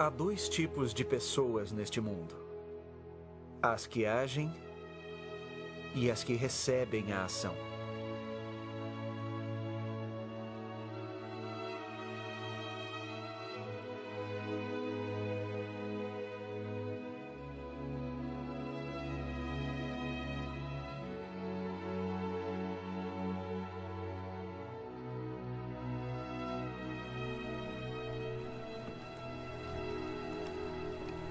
Há dois tipos de pessoas neste mundo: as que agem e as que recebem a ação.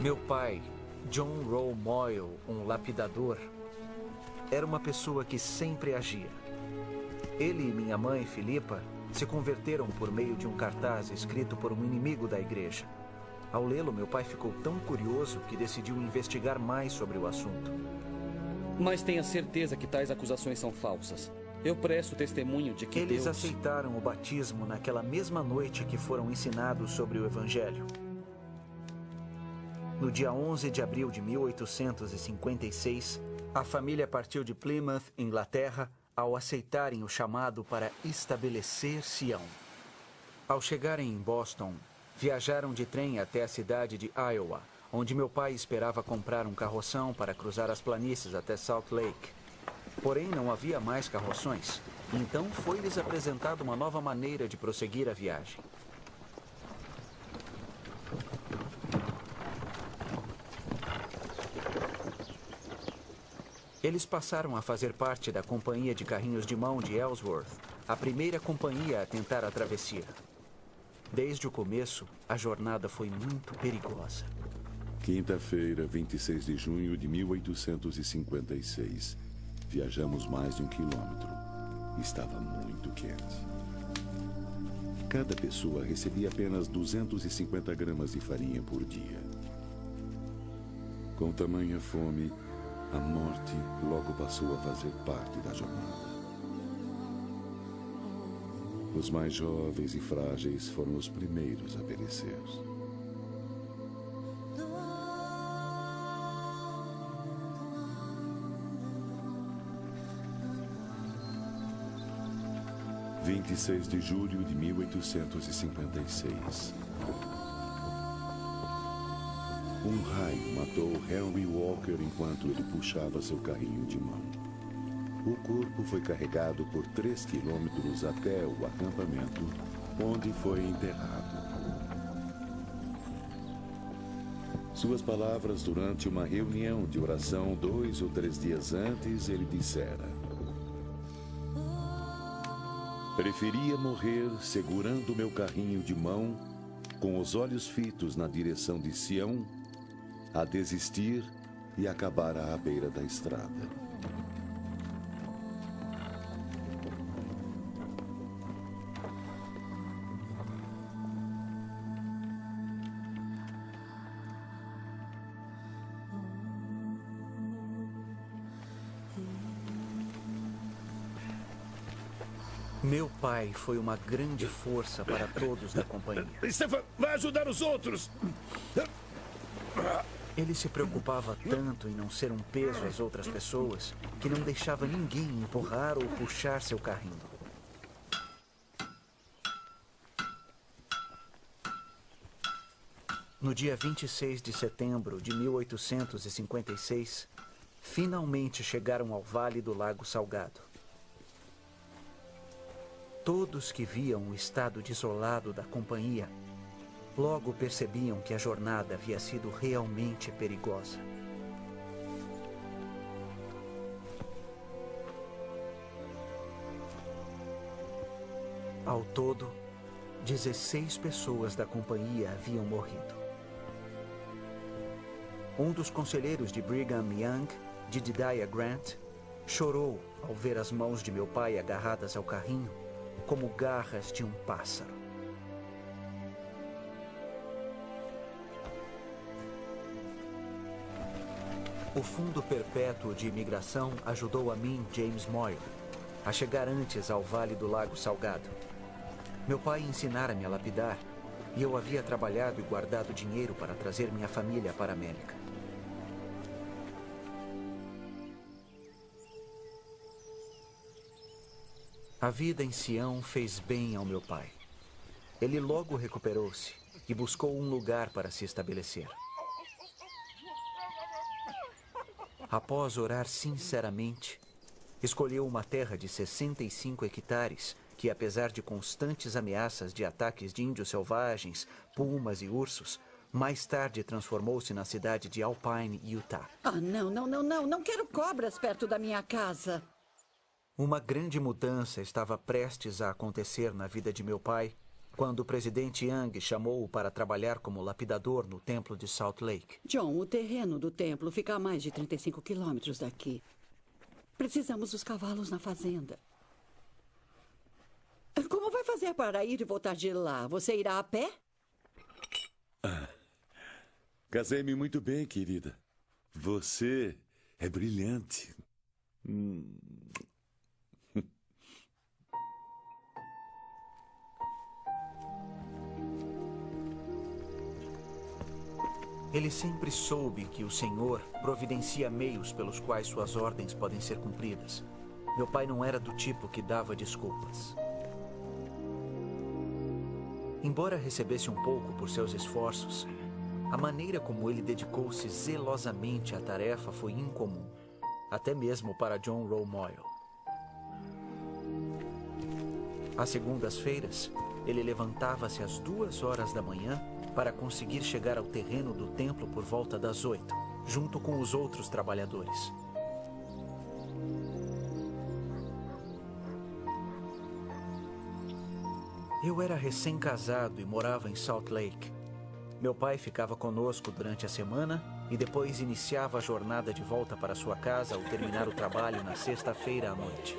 Meu pai, John Rowe Moyle, um lapidador, era uma pessoa que sempre agia. Ele e minha mãe, Philippa, se converteram por meio de um cartaz escrito por um inimigo da igreja. Ao lê-lo, meu pai ficou tão curioso que decidiu investigar mais sobre o assunto. Mas tenha certeza que tais acusações são falsas. Eu presto testemunho de que Eles Deus... aceitaram o batismo naquela mesma noite que foram ensinados sobre o Evangelho. No dia 11 de abril de 1856, a família partiu de Plymouth, Inglaterra, ao aceitarem o chamado para estabelecer Sião. Ao chegarem em Boston, viajaram de trem até a cidade de Iowa, onde meu pai esperava comprar um carroção para cruzar as planícies até Salt Lake. Porém, não havia mais carroções, então foi-lhes apresentada uma nova maneira de prosseguir a viagem. Eles passaram a fazer parte da Companhia de Carrinhos de Mão de Ellsworth, a primeira companhia a tentar a travessia. Desde o começo, a jornada foi muito perigosa. Quinta-feira, 26 de junho de 1856. Viajamos mais de 1 quilômetro. Estava muito quente. Cada pessoa recebia apenas 250 gramas de farinha por dia. Com tamanha fome, a morte logo passou a fazer parte da jornada. Os mais jovens e frágeis foram os primeiros a perecer. – 26 de julho de 1856. Um raio matou Henry Walker enquanto ele puxava seu carrinho de mão. O corpo foi carregado por 3 quilômetros até o acampamento, onde foi enterrado. Suas palavras durante uma reunião de oração 2 ou 3 dias antes, ele dissera: preferia morrer segurando meu carrinho de mão, com os olhos fitos na direção de Sião, a desistir e acabar à beira da estrada. Meu pai foi uma grande força para todos da companhia. Stefan, vai ajudar os outros! Ele se preocupava tanto em não ser um peso às outras pessoas que não deixava ninguém empurrar ou puxar seu carrinho. No dia 26 de setembro de 1856, finalmente chegaram ao Vale do Lago Salgado. Todos que viam o estado desolado da companhia logo percebiam que a jornada havia sido realmente perigosa. Ao todo, 16 pessoas da companhia haviam morrido. Um dos conselheiros de Brigham Young, Jedediah Grant, chorou ao ver as mãos de meu pai agarradas ao carrinho como garras de um pássaro. O Fundo Perpétuo de Imigração ajudou a mim, James Moyle, a chegar antes ao Vale do Lago Salgado. Meu pai ensinara-me a lapidar e eu havia trabalhado e guardado dinheiro para trazer minha família para a América. A vida em Sião fez bem ao meu pai. Ele logo recuperou-se e buscou um lugar para se estabelecer. Após orar sinceramente, escolheu uma terra de 65 hectares que, apesar de constantes ameaças de ataques de índios selvagens, pumas e ursos, mais tarde transformou-se na cidade de Alpine, Utah. Ah, não quero cobras perto da minha casa. Uma grande mudança estava prestes a acontecer na vida de meu pai quando o presidente Young chamou-o para trabalhar como lapidador no templo de Salt Lake. John, o terreno do templo fica a mais de 35 quilômetros daqui. Precisamos dos cavalos na fazenda. Como vai fazer para ir e voltar de lá? Você irá a pé? Casei-me muito bem, querida. Você é brilhante. Ele sempre soube que o Senhor providencia meios pelos quais suas ordens podem ser cumpridas. Meu pai não era do tipo que dava desculpas. Embora recebesse um pouco por seus esforços, a maneira como ele dedicou-se zelosamente à tarefa foi incomum, até mesmo para John Rowe Moyle. Às segundas-feiras, ele levantava-se às 2 horas da manhã para conseguir chegar ao terreno do templo por volta das 8, junto com os outros trabalhadores. Eu era recém-casado e morava em Salt Lake. Meu pai ficava conosco durante a semana e depois iniciava a jornada de volta para sua casa ao terminar o trabalho na sexta-feira à noite.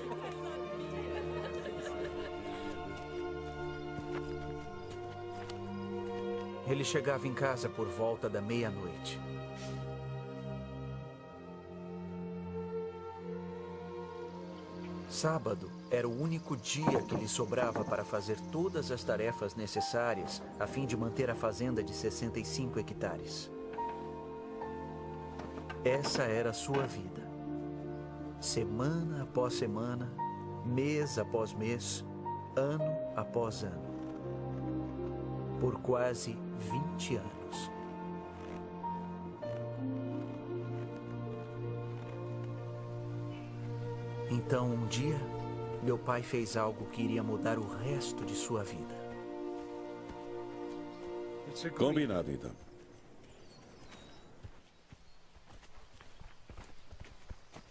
Ele chegava em casa por volta da meia-noite. Sábado era o único dia que lhe sobrava para fazer todas as tarefas necessárias a fim de manter a fazenda de 65 hectares. Essa era a sua vida. Semana após semana, mês após mês, ano após ano. Por quase 20 anos. Então, um dia, meu pai fez algo que iria mudar o resto de sua vida. Combinado, então.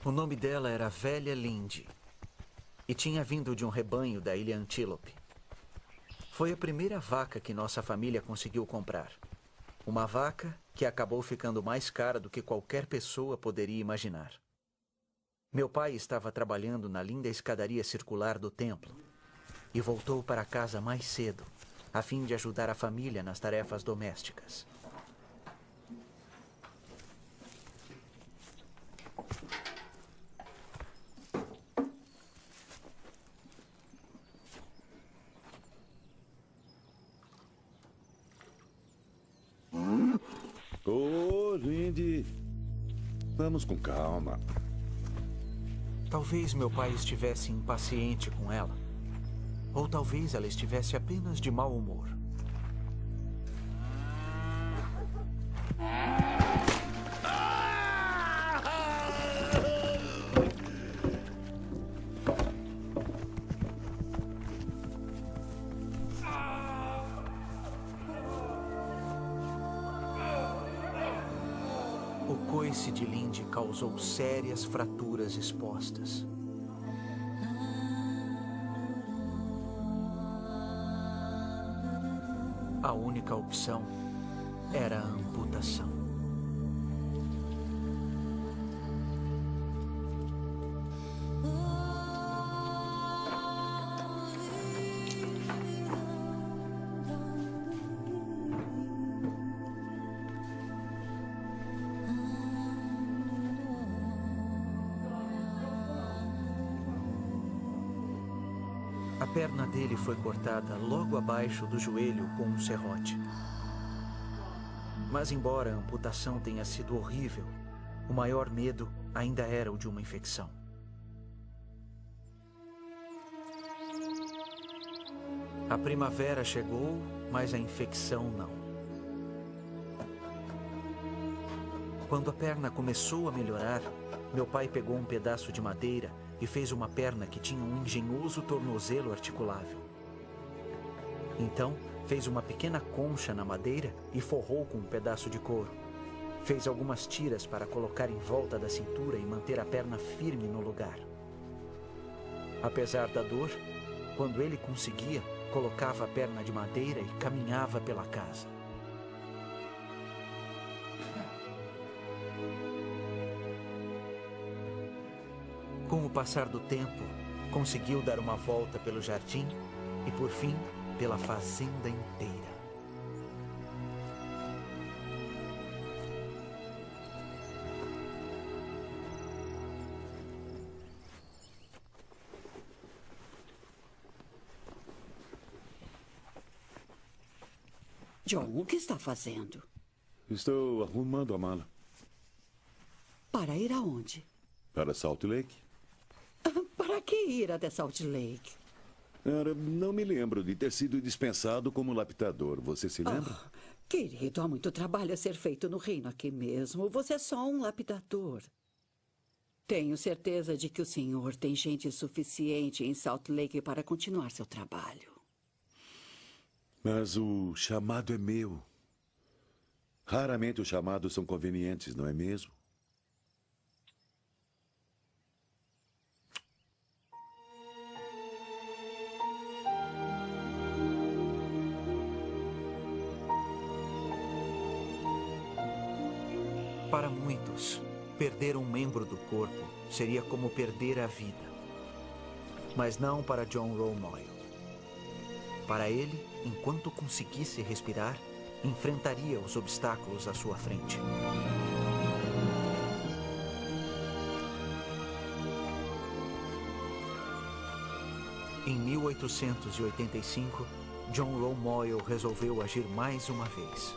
O nome dela era Velha Lindy e tinha vindo de um rebanho da ilha Antílope. Foi a primeira vaca que nossa família conseguiu comprar. Uma vaca que acabou ficando mais cara do que qualquer pessoa poderia imaginar. Meu pai estava trabalhando na linda escadaria circular do templo e voltou para casa mais cedo, a fim de ajudar a família nas tarefas domésticas. Ô, Lindy, vamos com calma. Talvez meu pai estivesse impaciente com ela. Ou talvez ela estivesse apenas de mau humor. O coice de Lindy causou sérias fraturas expostas. A única opção era a amputação. A perna dele foi cortada logo abaixo do joelho com um serrote. Mas embora a amputação tenha sido horrível, o maior medo ainda era o de uma infecção. A primavera chegou, mas a infecção não. Quando a perna começou a melhorar, meu pai pegou um pedaço de madeira e fez uma perna que tinha um engenhoso tornozelo articulável. Então, fez uma pequena concha na madeira e forrou com um pedaço de couro. Fez algumas tiras para colocar em volta da cintura e manter a perna firme no lugar. Apesar da dor, quando ele conseguia, colocava a perna de madeira e caminhava pela casa. Com o passar do tempo, conseguiu dar uma volta pelo jardim e, por fim, pela fazenda inteira. John, o que está fazendo? Estou arrumando a mala. Para ir aonde? Para Salt Lake? Para que ir até Salt Lake? Não me lembro de ter sido dispensado como lapidador. Você se lembra? Querido, há muito trabalho a ser feito no reino aqui mesmo. Você é só um lapidador. Tenho certeza de que o senhor tem gente suficiente em Salt Lake para continuar seu trabalho. Mas o chamado é meu. Raramente os chamados são convenientes, não é mesmo? Para muitos, perder um membro do corpo seria como perder a vida. Mas não para John Romoyle. Para ele, enquanto conseguisse respirar, enfrentaria os obstáculos à sua frente. Em 1885, John Romoyle resolveu agir mais uma vez.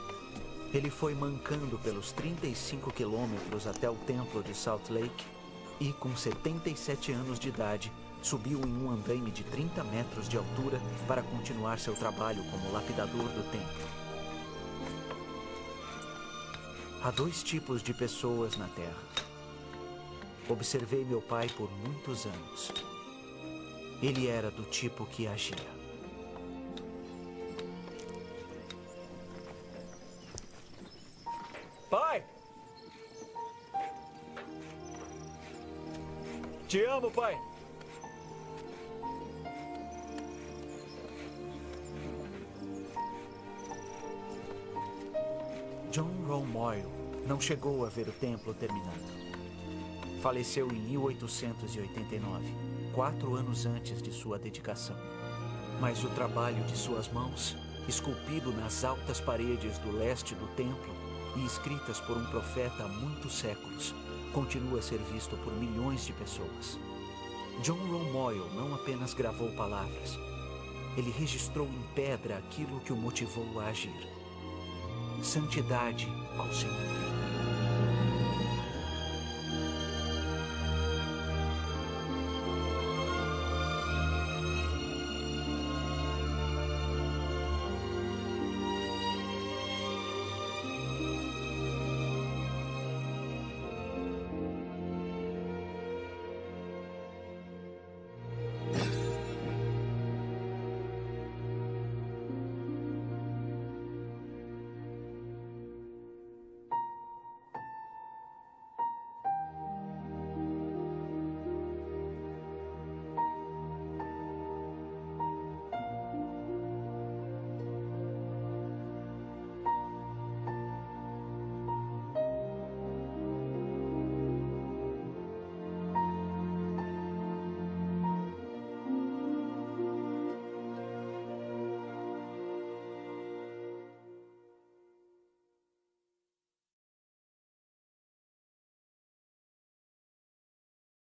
Ele foi mancando pelos 35 quilômetros até o templo de Salt Lake e, com 77 anos de idade, subiu em um andaime de 30 metros de altura para continuar seu trabalho como lapidador do templo. Há dois tipos de pessoas na Terra. Observei meu pai por muitos anos. Ele era do tipo que agia. Pai! Te amo, pai! John Romoyle não chegou a ver o templo terminado. Faleceu em 1889, 4 anos antes de sua dedicação. Mas o trabalho de suas mãos, esculpido nas altas paredes do leste do templo e escritas por um profeta há muitos séculos, continua a ser visto por milhões de pessoas. John Romoyle não apenas gravou palavras, ele registrou em pedra aquilo que o motivou a agir. Santidade ao Senhor.